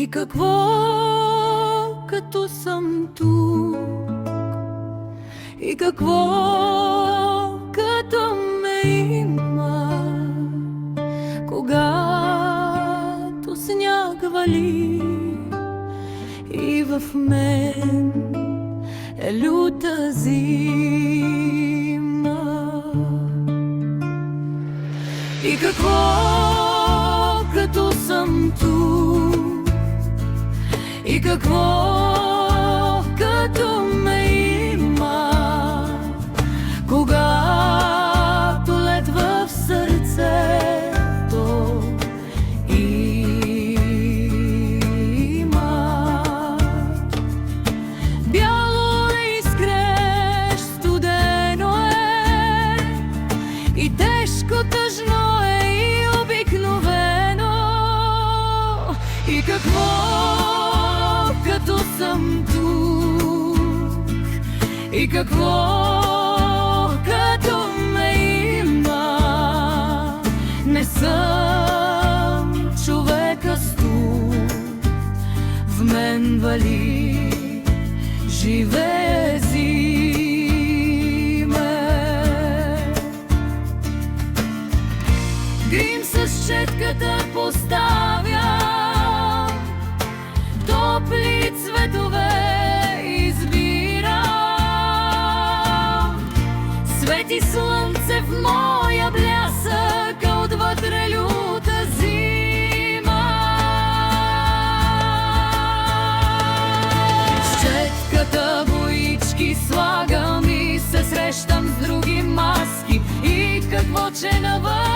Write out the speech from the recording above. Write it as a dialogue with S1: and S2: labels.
S1: И какво като съм тук? И какво като ме има? Когато сняг вали и в мен е люта зима. И какво като съм тук? И какво като ме има? Когато лед в сърцето има. Бяло изкреш, студено е и тежко, тъжно е и обикновено. И какво като съм тук? И какво като ме има? Не съм човека с тук, в мен вали, живее зиме. Грим с четката поставям, топли цветове избирам. Свети слънце в моя блясък, а отвътре люта зима. С четката боички слагам и се срещам с други маски. И какво, че навън